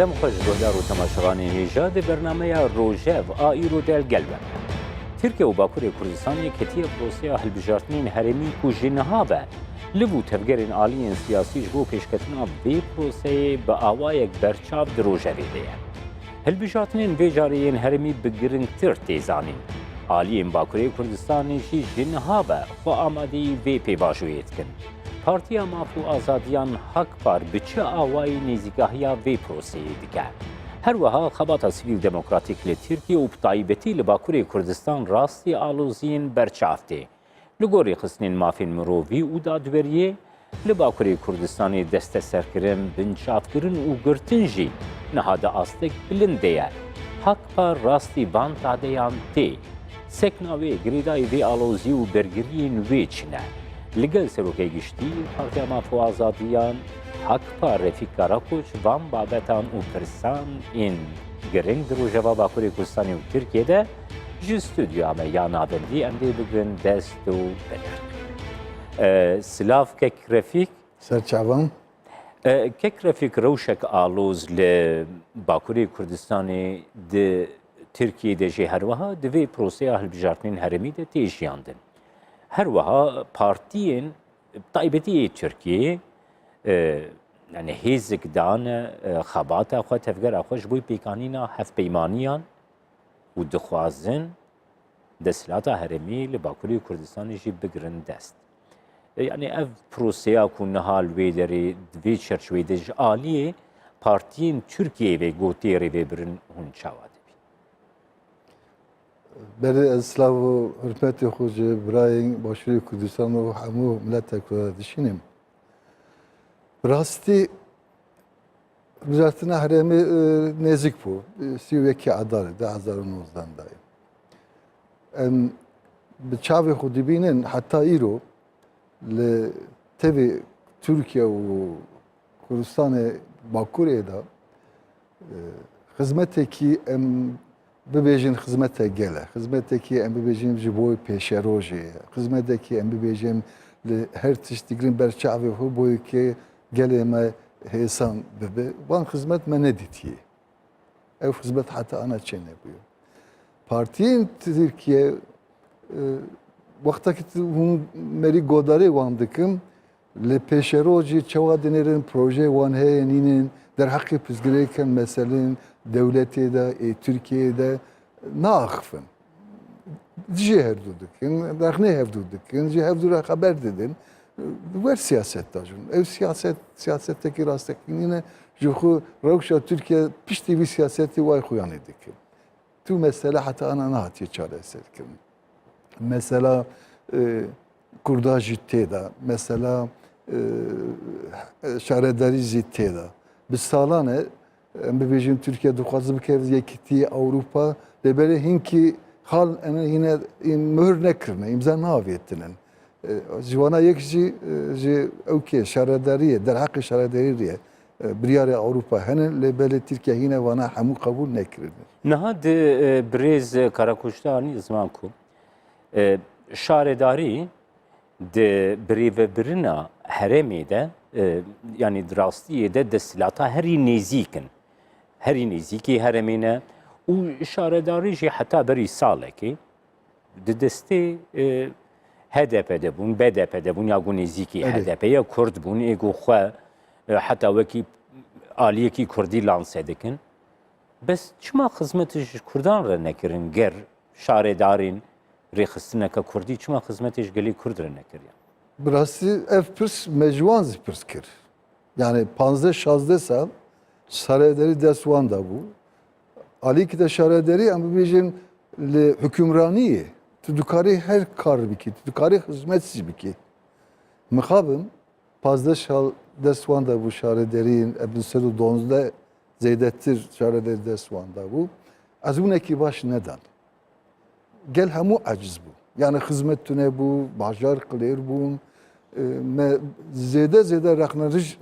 دم خوش گهدار و تماشاوانی هیجا ده برنامه روژه و آئیرو دل گلبه ترکیه و باکور کردستانی کتیه پروسیا هلبجارتنین هرمی کو جنها به لبو تفگرین آلین سیاسیش بو پیشکتنا بی پروسه با آوایک برچاو در روژه بیده هلبجارتنین بیجارین هرمی بگرنگتر تیزانین آلین باکور کردستانی شی جنها به خو آمادی وی پیباجویت کن پارتیا مافو آزادیان حق بار بچه آوای نیزگاهیا وی پروسی دیگر. هر وها خبات سیویل دموکراتیک لترکیه و بطایبتی لباکوری کردستان راستی آلوزین برچافته. لگوری خسنین مافین مرووی و دادوریه لباکوری کردستانی دست سرکرن بنچافکرن و گرتنجی نهاده آستک بلنده حق بار راستی بان تادیان تی. سکناوی گریدای وی آلوزی و برگرین وی چنه. لگل سروکی گشتی پارتیا مافو آزادیان حق پا رفیق کاراکوچ وان بابتان و پرسان این گرنگ در روژوا باکوری کردستانی و ترکیه ده جو استودیو همه یا نابندی امده بگرن دست و بدر سلاف کک رفیق سرچاوان کک رفیق روشک آلوز لباکوری کردستانی ده ترکیه ده جه هروها دوی پروسه هلبجارتنین هرمی ده تیجیاندن هر وها پارتیین طایبتی ترکیه yani hêzik dane xebata xwe tevgera xwe ji bo pêkanîna hevpeymaniyan û dixwazin desthilata herêmî li Bakurê Kurdistanê jî bigirin dest. Yani ev proseya ku niha li wê derê di vê çerçeveyê de ji aliyê partiyên Tirkiyeyê vê gotiyê rê vêbirin hûn çawa dibîn. Berê ez silav û hürmetê xwe ji birayên Başûrê Kurdistanê û hemû miletek ve dişînim. Rastî Wizartina Herêmê nêzik bû. Sîwekî Edarê 2019 dayê. Em bi çavê xwe dibînin heta îro li tevê Tirkiye û Kurdistanê Bakurê de xizmetekî em bibêjin xizmete gel e. Xizmetekî em bibêjin ji bo pêşerojê ye. Xizmetekî em bibêjin li her tiştîkirin berçavê xwe bo yekê gelê me hêsan bibe. Van xizmet me nedîtiye. Ev xizmet heta ana çê nebûye. Partiyên Tirkiye wextekî hûn merî godarê wan dikin li pêşerojê çawa dinêrin projeyê wan heye nînin derheqê pirsgirêkên meselên dewletê de ê Tirkiyeyê de naaxivin. Dijî hevdû dikin, rexnê hevdû dikin, ji hevdû re xeber didin. Wer siyaset da jin. Ev siyasetekî rastekînîne ji xwe rewşa Tirkiye piştî vî siyasetê way xuyanê dikin. Tu mesele heta ana nehatiye çareserkirin. Mesela Kurda jî tê de, mesela şaredarî jî tê de. Bi salan e em bibêjin Tirkiye dixwaze bike yekîtiyê Ewropa lêberê hinkî hal yine mühür nekirine, imza navêtinin. Jivana yek jî ji ewkê şaredariyê, derheqê şaredarî biryarê Ewropa hene lêberê Tirkiye hîne vana hemû qebûl nekirin. Niha di birêz Karakoçdanî ziman ku şaredarî di birêvebirina herêmê de yani rastiyê de desthilata herî nêzîkin. Herî nêzîkî herêmê ne û şaredarî jî heta berî salekê di destê HDP'de bûn, BDP'de bûn ya ku nêzîkî HDP'ye Kurd bûn êgo xwe heta wekî aliyekî Kurdî lanse dikin. Bes çima xizmetê ji Kurdan re nekirin ger şaredarên rêxistineka Kurdî çima xizmetê ji gelê Kurd re nekiriye? Bi rastî ev pirs mecwan zî pirs kir. Yani 15-16 sal şaredarî dest wan da bû. Alîkî de şaredarî em bibêjin li hukûmraniyê tu dikarî her kar bikî, tu dikarî xizmet jî bikî. Mixabim 15 sal dest wan da bû şaredariyên 2012 zêdetir şaredarî dest wan da bû. Ez hûnekî baş nedan. Gel hemû eciz bû. Yani xizmet tune bû, bajar qilêr bûn. Me zêde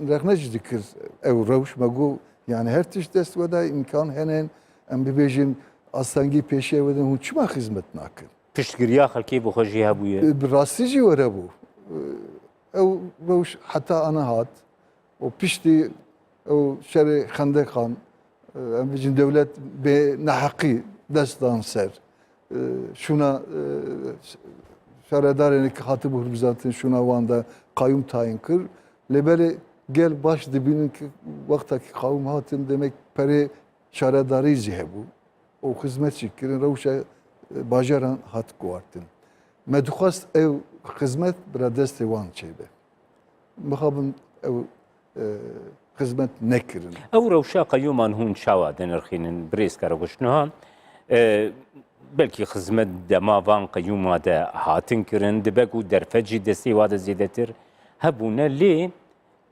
rexne jî dikir ew rewş me got yani her tişt dest we da imkan hene em bibêjin astengî pêşiya we de hûn çima xizmet nakin. Piştgiriya xelkê bi xwe jî hebûye. Bi rastî jî were bû. Ew rewş heta ana hat û piştî ew şerê xendeqan Em bicin devlet be nehaqî destan ser. Şuna şaredarên ki hatib hırbzatin şuna vanda kayyum tayin kır. Lebele gel baş dibinin ki vaktaki kavim hatin demek peri şaredarî jî bu. O hizmet şikirin rewşa bajaran hat guartin. Me dixwast ev hizmet bira destê wan çêbe. Mixabin ev hizmet nekirin. ئەو ڕەوشا قەیومان هون چاوا دەنرخینن برێزکارە گوشتنەوە بەلکی خزمەت دەماوان قەیوما دە هاتن کردن دبەک و دەرفەجی دەستەی وا دە زیێدەتر هەبوونە لێ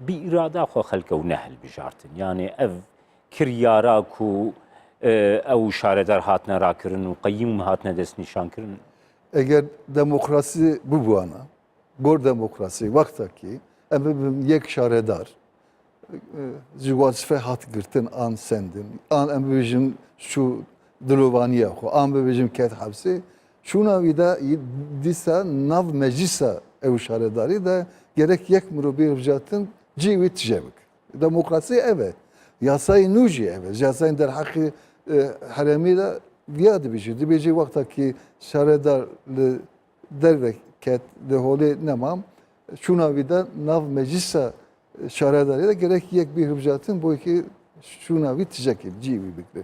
بیئرادا خۆ خەلکەونە هەلبژارتن یانێ ئەv کریاراک و ئەو شارەدار هاتنە ڕاکردن و قەیوم هاتنە دەستنیشانکردن Eğer demokrasi bu buana, gor demokrasi vaktaki em yek şaredar ji vazife hat girtin an sendin an em bibêjin şu dilovaniya xwe an bibêjin ket hepsê şûna wî de dîsa nav meclisa ew şaredarî de gerek yek mirovî hevjatin cî wî tije bik. Demokrasi ev e. Yasayê nû jî ev e. Yasayên derheqî herêmî de viya dibêjî. Dibêjî wextekî şaredar li derve ket li holê nemam şûna wî de nav meclisa şaredarî de gerek yek bî hevjatin bo ki şûna wî tijekê cî wî bikre.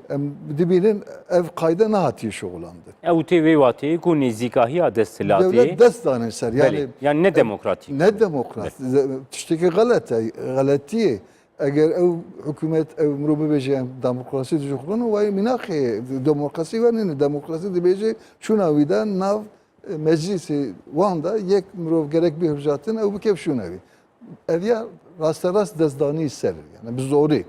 Em dibînin ev qayda nehatiye şoğlandı. ئەو تێ وێ واتەیە و نێزیکاهیا دەستلاتی Devlet dest danê ser. yani ne demokratik Ne demokrat. Tiştekî galet e. Galetiye. Eğer ev hükümet ev mirov bibêje em demokrasî dijixulin wayê minaxê demokrasî venîne demokrasî dibêje şûna wî de nav meclisê wan de yek mirov gerek bî hevjatin ew bikev şûna wî. Ev ya rasterast destdanî ser. Yani bi zorî.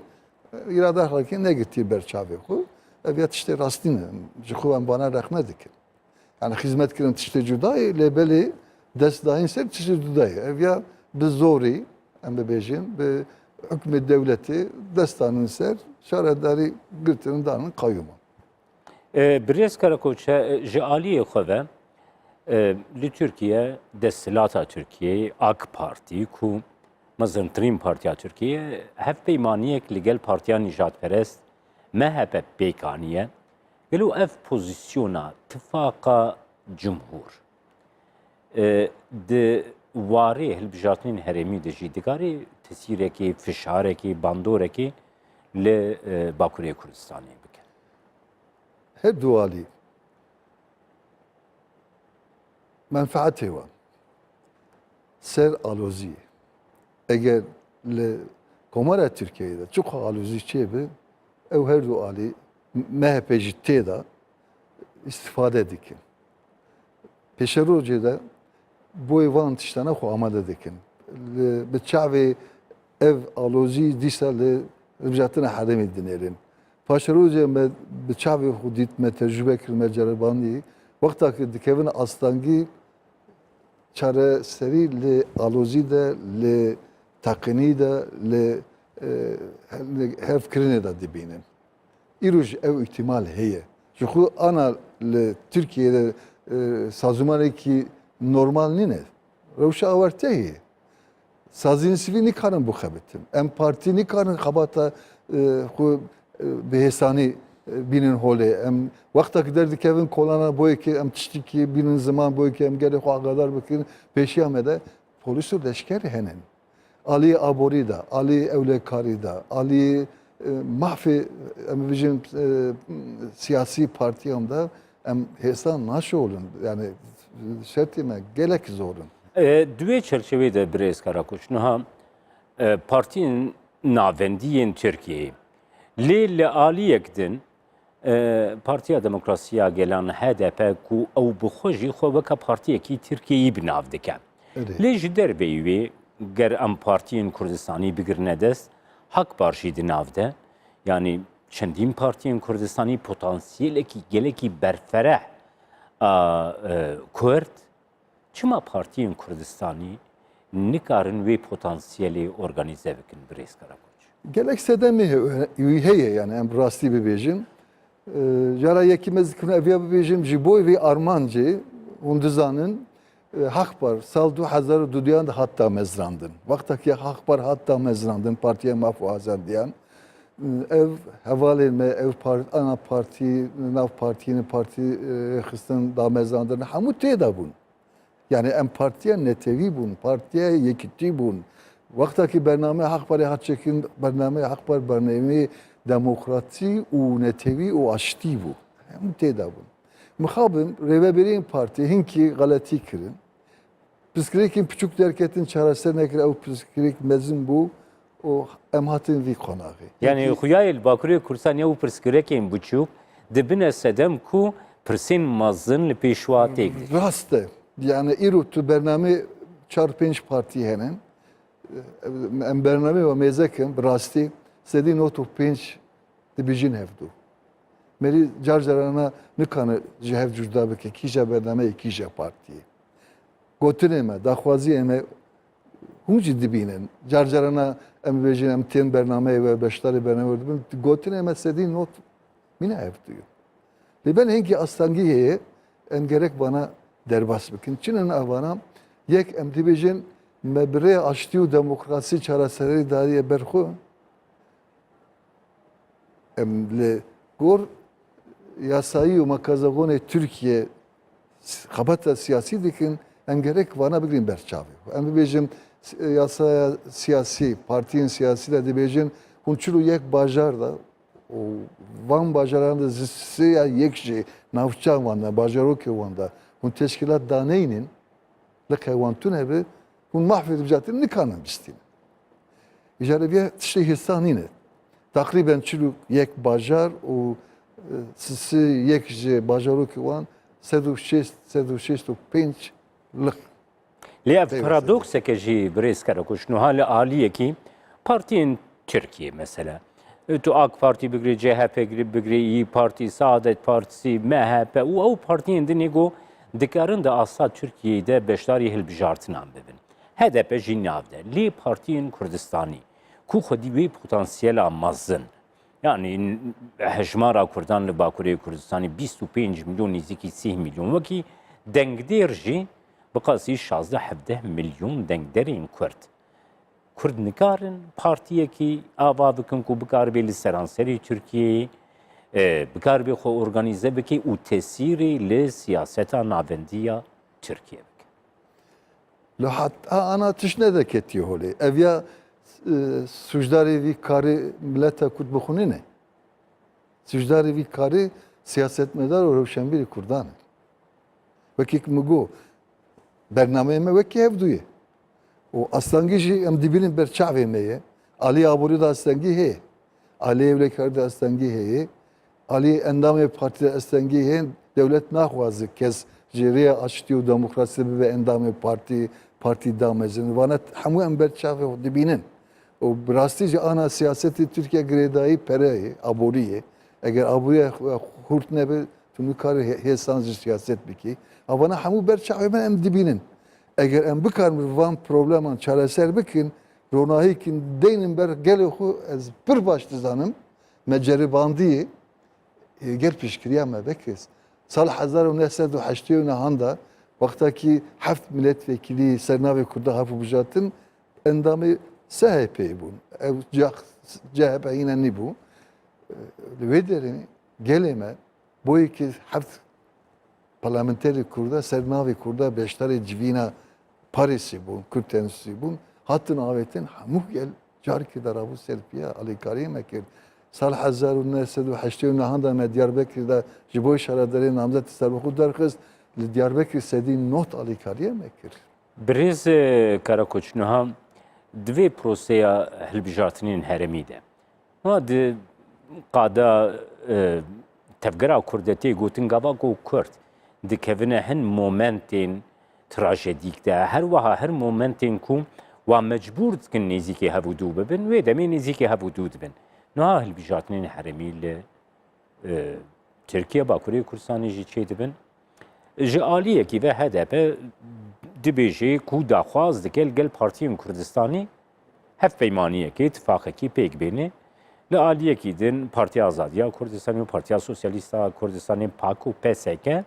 İrada halkê negirtiye ber çavê xwe. Ev ya tiştê rastî ne. Ji xwe em bana rex nedikin. Yani hizmetkirin tiştê cudayê lêbelê destdanî ser tiştê cudayê. Ev ya bi zorî em bibêjin bi hükümet devleti destanın ser şaredarî girtirin danın kayyuma. برێزکارە کۆچە ji aliyê xwe ve li Tirkiye desthilata Tirkiyeyê AK Partî ku mezîntirîn partiya Tirkiye hev peymaniyek li gel partiya nîjadperest MHP pêkaniye gelo ev pozisyona tifaqa cumhur di warê hilbijartinên herêmî de jî digarê tesîrekê fişarekê bandorekê li Bakurê Kurdistanê bike. Her dualî menfaetê wan ser alozî eğer li Komara Tirkiyeyê de çok alozî çêbe ew her dualî MHP jî tê de istifade dikin. Pêşerojê de bo van tiştana xwe amade dikin. Bi çavê ev alozî dîsa li hevjatina herêmê dinêrin. Paşerojê me bi çavê xwe dît me tecrübe kir me cerebanî wexta ki dikevin astangî çareserî li alozî de li taqinî de li hevkirinê de dibînin. Îroj ev ihtimal heye. Ji xwe ana li Tirkiyeyê sazûmanekî normal nîne. Rewşa awerteyê. Sazîn sivî nikarin bixebitin. Em partî nikarin xebata xwe bihêsanî bînin holê. Em wexta ki derdikevin kolana boyê ki em tiştîkî bînin ziman boyê ki em gelê xwe agadar bikin pêşiya me de polîs û leşkerî henin. Aliyê aborî de, aliyê ewlekarî de, aliyê mahfê em bijin siyasî partiyan de em hêsan naşolin. Yani şertê me gelek zorin. Duê çerçevê de birêzkara kuşniha partiyên navendiyên Tirkiyeyê lê li aliyek din Partiya Demokrasiya Gelan HDP ku ew bi xwe jî xwe weka partiyekî Tirkiyeyî bi nav dike. Lê ji derveyê wê ger em partiyên Kurdistanî bigirine dest Hakbar jî di nav de yanî çendîn partiyên Kurdistanî potansiyelekî gelekî berfereh Kurd çima partiyên Kurdistanî nikarin wê potansiyelê organize bikin birêzkara koç. Gelek sedemê heye yani em rastî bibêjin. Jara yekî me zikirin eviya bibêjim ji bo vê armancê hûn dizanin Hakbar sal 2002 de hatta mezrandin. Wextekî Hakbar hatta mezrandin partiya Maf û Azadiyan ev hevalên me ev ana partî nav partiyên partî xistin damezandin hemû têda bûn. Yani em partiya netewî bûn, partiya yekîtî bûn. Wextekî bername Haqparê hat çekin, bername Haqpar bernameyê demokratî û netewî û aştî bû. Hemû têda bûn. Mixabim rêveberiyên partî hinkî xeletî kirin. Pirsgirêkên piçûk derketin çareser nekir, ew pirsgirêk mezin bû û em hatin vî qonaxê. Yani xuyayê li Bakurê Kurdistanê û pirsgirêkên biçûk dibine sedem ku pirsên mezin li pêşwa têk dikin. Rast e. Yani îro tu bername 4-5 partî hene. Em bername ve mêzekin bi rastî sedî not û pênc dibêjin hevdû. Merî car carana nikane ji hev cuda bike kîja bername kîja partiyê. Gotinê me, daxwaziyê me hûn jî dibînin. Car carana em bêjin em tên bernameyê ve beşdarê bername dibin. Gotinê me sedî not mîne hevdû. Lê ben hinkî astangî heye em gerek bana derbas bikin. Çinin avana yek em dibêjin me bi rê aştî û demokrasî çareserî dariye berxwe em li gor yasayî û mekazagonê Türkiye xebata siyasî dikin em gerek vana bigrin berçavê. Em dibêjin yasaya siyasî, partiyên siyasî de dibêjin hûn çil û yek bajar da û van bajaran da zî ya yek jî navçeyan wan da bajarokê wan da hûn teşkilat daneynin li qewan tune bi hûn mahfê dibijatîn nikanin bistînin. Îjarê tiştê hêstan nîne. Takriben çil û yek bajar û sî yek ji bajarokê wan 165 lik. Lê ev paradokseke jî birêzkere kuşnuha li aliyekî partiyên Tirkiye mesela. Tu AK Parti bigirî, CHP bigirî, İYİ Parti, Saadet Partisi, MHP û ew partiyên dinê got dikarin de asa Tirkiyeyê de beşdarî hilbijartinan bibin. HDP jî nav de. Lê partiyên Kurdistanî ku xwedî wê potansiyela mezin yani hejmara Kurdan li Bakurê Kurdistanê 25 milyon nêzîkî 3 milyon wekî dengdêr jî bi qasî 16-17 milyon dengderên Kurd. Kurd nikarin partiyekî ava bikin ku bikaribe li seranserê Tirkiyeyê bikaribe xwe organize bike û tesîrê li siyaseta navendiya Tirkiye bike. Li heta ana tişne de ketiye holê. Ev ya sucdarê vî karî milleta Kurd bixwîne. Sucdarê vî karî siyasetmedar û rewşenbîrê Kurdan e. Wekî min got bernameyê me wekî hevdû ye. û astangî jî em dibînin berçavê me ye. Aliyê aborî de astangî heye. Aliyê Evlekarî de astangî heye. Aliyê endamê partî de astangî heye. Dewlet naxwaze kes ji rêya aştî û demokrasî bibe endamê partî damezin. Vana hemû em berçavê dibînin. û bi rastî jî ana siyasetê Tirkiye girêdayî pere ye, aborî ye. Eger aboriya hurt nebe tu nikarî hêsan ji siyaset bikî. Avana hemû berçavê me em dibînin. Eger em bikarin van probleman çareser bikin, ronahîkîn deynin ber gelê xwe ez pir baş dizanim, me ceribandiyê gel piştgiriya me vekis. Sal 1989 da wextekî heft milletvekilî sernavê Kurda hatibû bijatin endamê SHP'yê bûn. Ew CHP yine nîbû. Li vê derê gelê me boyekî heft parlamenterê Kurda sernavê Kurda beşdarê civîna Parîsê bûn, Kurd temsilcî bûn. Hatin avêtin hemû gel carikê de rabû selfiya alîkariyê me kir. Sal 1989 da me Diyarbekirê de ji bo şaredarê namzet serbixwe derxist. Li Diyarbekirê sedî not alîkariyê me kir. Birêz Karakoçniha divê proseya hilbijartinên herêmî de. Ha di qada tevgera Kurdetê gotin gava ku Kurd dikevine hin momentên trajedîk de her wiha her momentên ku wan mecbûr dikin nêzîkê hevûdû bibin wê demê nêzîkê hevûdû dibin. Niha hilbijartinên herêmî li Tirkiye Bakurê Kurdistanê jî çê dibin. Ji aliyekî ve HDP dibêje ku daxwaz dike gel partiyên Kurdistanê hevpeymaniyekê ittifaqekî pêk bêne li aliyekî din Partiya Azadiya Kurdistanê û Partiya Sosyalîsta Kurdistanê PAK û PSK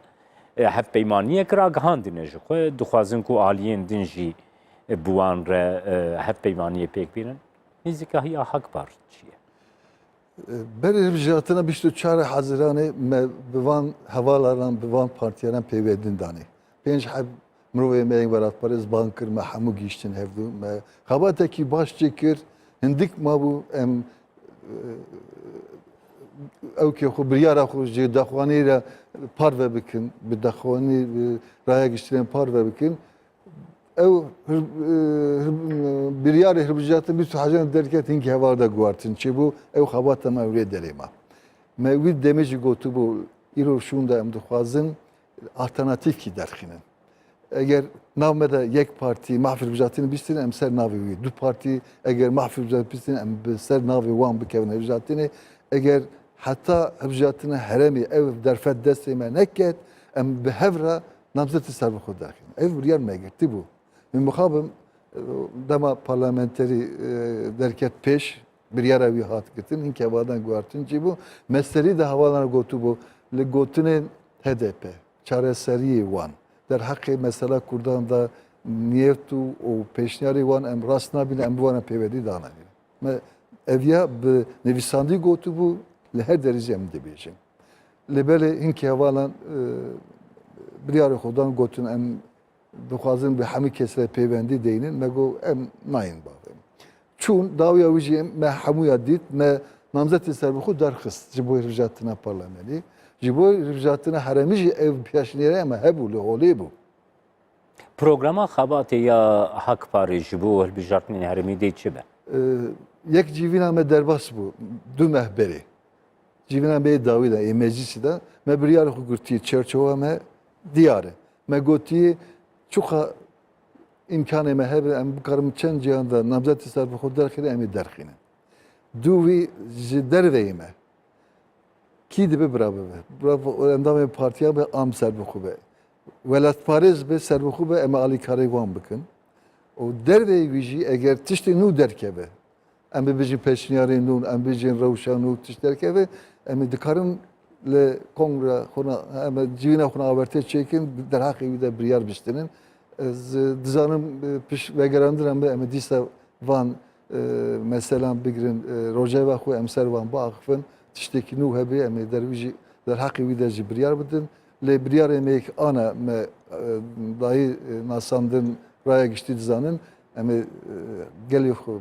hevpeymaniyek ragihandine ji xwe dixwazin ku aliyên din jî bi wan re hevpeymaniyê pêk bînin. Nêzîka hiya Haqpar çi ye? Berê hilbijartina 24 Haziranê me bi van hevalan bi van partiyaran pêwedin danê. Pênc heb mirovê me yên welatperêz ban kir me hemû gîştin hevdû me xebatekî baş çê kir hindik mabû em ew xwe biryara xwe ji daxwanî re parve bikin bi daxwanî raya giştirên parve bikin ew biryarê hilbijartin 24 Haziran derket hinkî hevar da guartin çêbû ew xebata me ew rê derê ma. Me wî demê jî gotûbû îro şûn da em dixwazin alternatîfkî derxînin. Eger nav me de yek partî mahfî hilbijartinê bîstin em ser navê wî. Du partî eger mahfî hilbijartinê bîstin em bi ser navê wan bikevin hilbijartinê. Eger heta hilbijartina herêmê ev derfet destê me neket em bi hev re namzetê serbixwe derxînin. Ev biryar me girtî bû. Min mixabim dema parlamenterî derket pêş biryara wî hat girtin hin kevadan guartin çi bû meselî de hevalan gotûbû li gotinên HDP çareseriyê wan der heqê mesela Kurdan da niyet û pêşniyarê wan em rast nabîne em bi wan pêwedî danayîn. Me eviya bi nivîsandî gotûbû li her derecê em dibêjin. Li belê hinkî hevalan biryarê xwedan gotin em dixwazin bi hemî kes re pêwendî deynin me got em nayên bavê. Çûn dawiya wî jî me hemûya dît me namzetê serbixwe derxist ji bo hilbijartina parlamenî. Ji bo hilbijartina herêmî jî ev pêşniyarê me hebû li holê bû. Programa xebatê ya Hak Parê ji bo hilbijartinên herêmî dê çi be? Yek cîvîna me derbas bû du mehberê. Cîvîna me dawî da ê meclisî de me biryara xwe girtiye çerçeva me diyar e. Me gotiye çuxa imkanê me hebe em bikarim çend cihanda namzetê serbixwe derxîne em ê derxînin. Du wî ji derveyê me kî dibe birabe be. Endamê partiya be am serbixwe be. Welatparêz be serbixwe be em ê alîkarê wan bikin. O derveyê wî jî eger tiştê nû derkeve em bibêjin pêşniyarên nû em bêjin rewşa nû tişt derkeve em ê dikarin li kongre xwe em civîna xwe avertê çêkin derheqê wî de biryar biştinin. Ez dizanim piş vegerandiran be em ê dîsa van mesela bigirin rojeva xwe em ser van biaxivin tiştekî nû hebe em ê derwî jî derheqê wî de jî biryar bidin. Lê biryarê me yek ana me dayî nasandin raya giştî dizanin em ê gelê xwe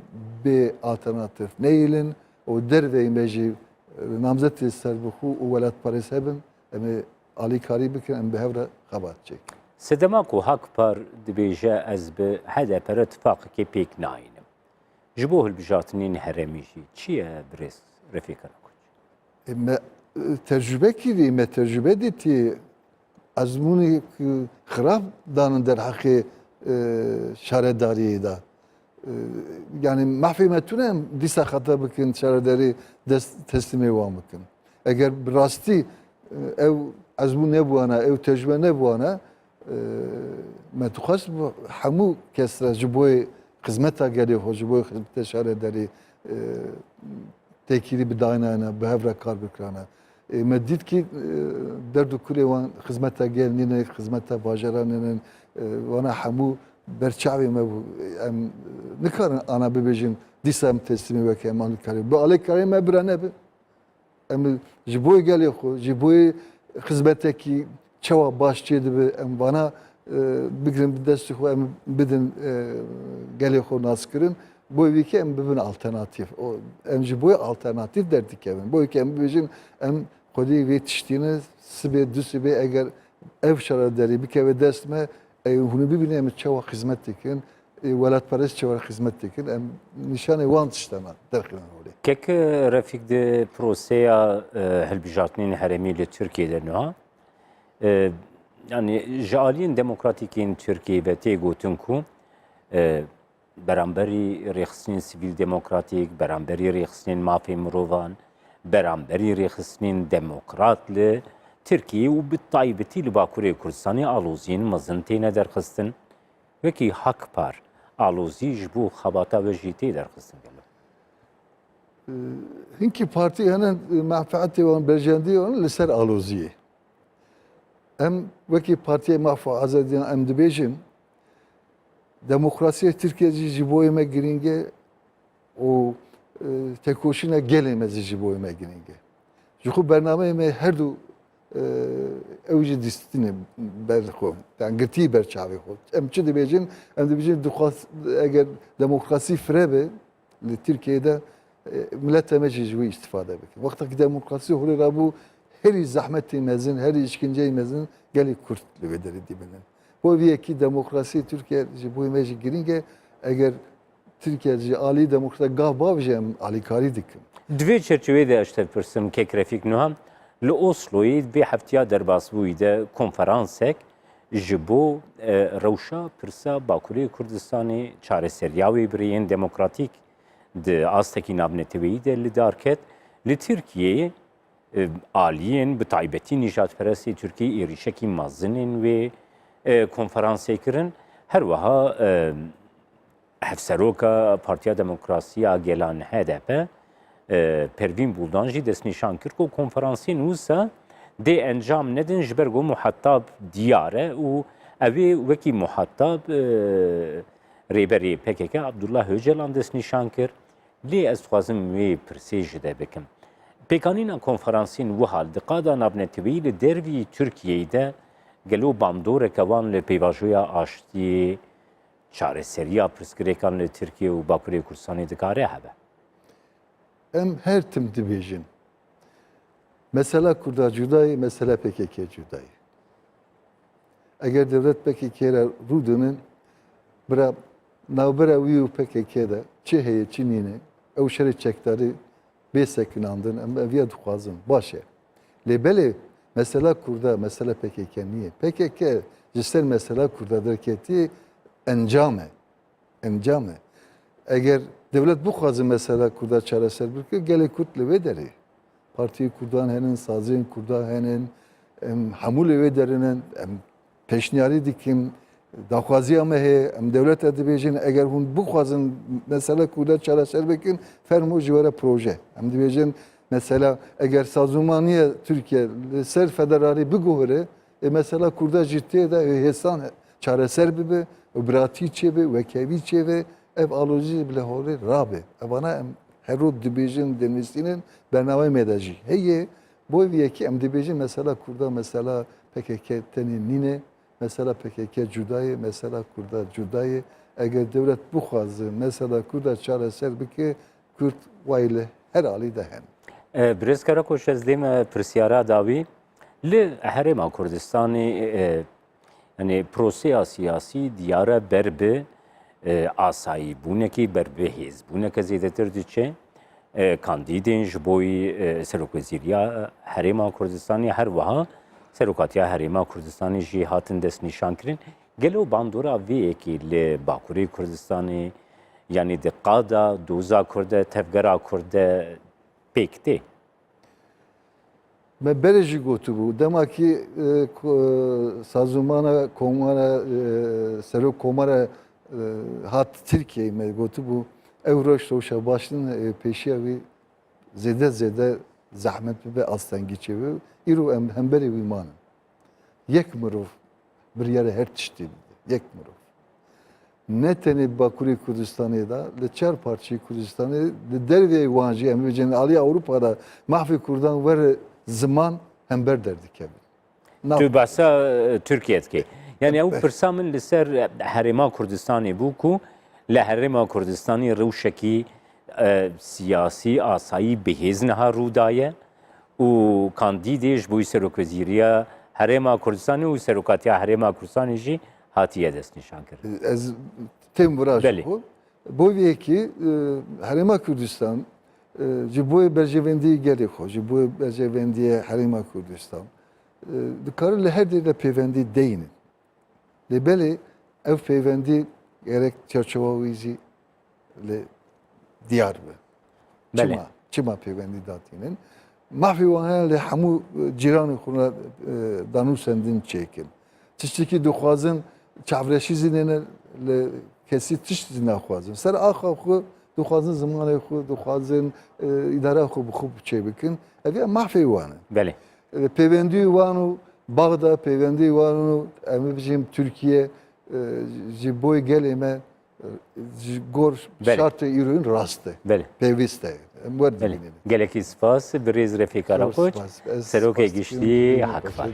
bê alternatif neyîlin û derveyê me jî namzetê serbixwe û welatparêz hebin em ê alîkarî bikin em bi hev re xebat çêkin. Sedema ku Hak Par dibêje ez bi HDP re tifaqekê pêk nayînim. Ji bo hilbijartinên herêmî jî çi ye birêz Refîk Karakoç? Me tecrübe kîvî me tecrübe dîtî ezmûnê xirab danin derheqê şaredariyê da. Yani mahfê me tune em dîsa xeta bikin şaredarî teslimê wan bikin. Eger bi rastî ew ezmûn nebûwana ew tecrübe nebûwana me dixwast hemû kes re ji bo xizmeta gelê xwe ji bo xizmeta şaredarî tekîrî bi dayînayane bi hev re kar bikirane. Me dît kî derd û kurê wan xizmeta gel nîne xizmeta bajara nînin wana hemû berçavê me bû em nikarin ana bibêjin dîsa em teslimê weke em alîkarî. Bu alîkarî me bire nebe. Em ji bo gelê xwe ji bo xizmetekî çawa baş çê dibe em wana bigirin bi destê xwe em bidin gelê xwe naskirin. Boy wî ki em bibin alternatîf. Em ji bo alternatîf derdikevin. Boy ki em bibêjin em xwedî vê tiştîne sibê du sibê eger ev şaredarî bikeve dest me hûn bibîne em çawa xizmet dikin welatperest çawa xizmet dikin em nîşanê wan tiştane derxînin holê. Kek Refîk di proseya hilbijartinên herêmî li Tirkiyeyê de niha yani ji aliyên demokratîkên Tirkiyeyê ve tê gotin ku beramberî rêxistinên sivîl demokratîk, beramberî rêxistinên mafê mirovan, beramberî rêxistinên demokrat li Tirkiyeyê û bi taybetî li Bakurê Kurdistanê aloziyên mezin têne derxistin. Wekî Hak Par alozî ji bo xebata we jî tê derxistin gelo. Hinkî partî hene menfaetê wan berjendî wan li ser aloziyê. Em wekî Partiya Mafa Azadiyan em dibêjin demokrasiya Tirkiye jî ji bo me giring e û tekoşine gelmez ji bo me giringe. Ji xu bername me her du ew jî dîstîne ber xwe. Yani girtî ber çavê xwe. Em çi dibêjin? Em dibêjin eger demokrasî firebe li Tirkiyeyê millet me jî ji wî istifade bikin. Wexta demokrasî holê rabû herî zehmetê mezin, herî işkinceyê mezin gelê Kurt li wê derê dibinin. Bu yekî demokrasî Türkiye ji bo me jî giring e eger Türkiye ji alî demokrasi gav bav jî em alîkarî dikin. Divê çerçeveyê de eştev pirsim kek Refîk Nuhan li Osloyê vê heftiya derbasbûyî de konferansek ji bo rewşa pirsa Bakurê Kurdistanê çareseriya wê birêyên demokratîk di astekî navneteweyî de li dar ket. Li Tirkiyeyê aliyên bi taybetî nîjadperestê Tirkiyeyê êrişekî mazinên wê konferansê kirin. Her wiha hevseroka Partiya Demokrasiya Gelan HDP Pervîn Buldan jî destnîşan kir ku konferansên wisa dê encam nedin ji ber ku muhetab diyar e û ev ê wekî muhetab rêberê PKK Abdullah Öcalan destnîşan kir. Lê ez dixwazim wê pirsê ji de bikim. Pêkanîna konferansên wiha di qada navneteweyî li dervî Tirkiyeyê de gelo bandoreke wan li pêvajoya aştiyê çareseriya pirsgirêkan li Tirkiye û Bakurê Kurdistanê dikare hebe. Em her tim dibêjin. Mesela Kurda cudayı, mesela PKK cudayı. Eğer devlet PKK'ye rûdinin bira navbera wî û PKK'de çi heye çi nîne ew şerê çekdarî bêsekinandin em eviye dixwazin. Baş e. Lê belê mesela Kurda, mesela PKK niye? PKK ji ser mesela Kurda derketî encam e. Encam e. Eğer devlet bu xwazin mesela Kurda çareser bike gelê Kurd li wê derê. Partiyê Kurdan henin, sazên Kurda henin, em hemû li wê derinin, em peşniyarî dikin, daxwaziya me heye, em devlete dibêjin eger hûn bixwazin mesela Kurda çareser bikin, fermû ji were proje. Em dibêjin mesela eger sazûmaniya Türkiye li ser federalî biguhire, mesela Kurda jî tê de hêsan çareser bibe, biratî çêbe, wekevî çêbe, ev alojî bile holê rabe. Evana em herod dibêjin denîstînin bername me de jî heye. Bo yekî em dibêjin mesela Kurda, mesela PKK tenê nîne, mesela PKK cudayê, mesela Kurda cudayê. Eger devlet bixwaze mesela Kurda çareser bike, Kurd wayê li her alî de hen. Birêzkera Koç ez dême pirsyara dawî li Herêma Kurdistanê yani proseya siyasî diyara ber bi asayî bûnekî ber bi hêzbûneke zêdetir diçe. Kandîdên ji boî Serokwezîriya Herêma Kurdistanê her wiha Serokatiya Herêma Kurdistanê jî hatin destnîşan kirin. Gelo bandora vê yekî li Bakurê Kurdistanê yani di qada doza Kurd tevgera Kurd pêk tê. Me berê jî gotibû demakî sazûmana komara serok komara hat Tirkiyeyê me gotibû ew roj rewşa başin pêşiya wî zêde zehmet bibe astengî çêbe îro em hemberê wî manin. Yek mirov biryare her tiştî bide. Yek mirov. Ne tenê Bakurê Kurdistanê da li çar parçeyê Kurdistanê li derveyê wan jî em bêjin alîya Ewropa'da mahfê Kurdan were ziman hember derdikevin. Tu behsa Türkiye dikê. Yani ew pirsa min li ser Herêma Kurdistanê bû ku li Herêma Kurdistanê rewşekî siyasî asayî bihêz niha rûdaye û kandîdê ji bo Serokwezîriya Herêma Kurdistanê û Serokatiya Herêma Kurdistanê jî hatiye destnîşan kirin. Ez têm wira ji bo. Bo yekî Herêma Kurdistan ji bo berjevendiyê gelê xwe, ji bo berjevendiya Herêma Kurdistan dikarin li her dêre pêvendî deynin. Lê belê ev pêvendî gerek çerçeva wî jî li diyar be. Çima pêvendî datînin. Mahfê wan hene li hemû cîranê xwe danûsendin çêkin. Tiştekî dixwazin çavreşî zînene li kesî tişt zî naxwazin. Ser axa xwe dixwazin zimanê xwe, dixwazin îdara xwe bi xwe çê bikin. Ev ya mahfê wan e. Belê. Pêvendiyê wan û Bağda, pêvendiyê wan û em bêjim Tirkiye ji bo gelê me گور بله. شرط ایران راسته بله پیوسته مرد بله بینید geleki spas biriz رفیقارا کوچ سروک گشتی حقفا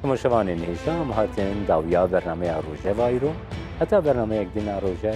تماشاوان هیچام هاتن داویا برنامه روژه وایرو حتی برنامه یک دین روژه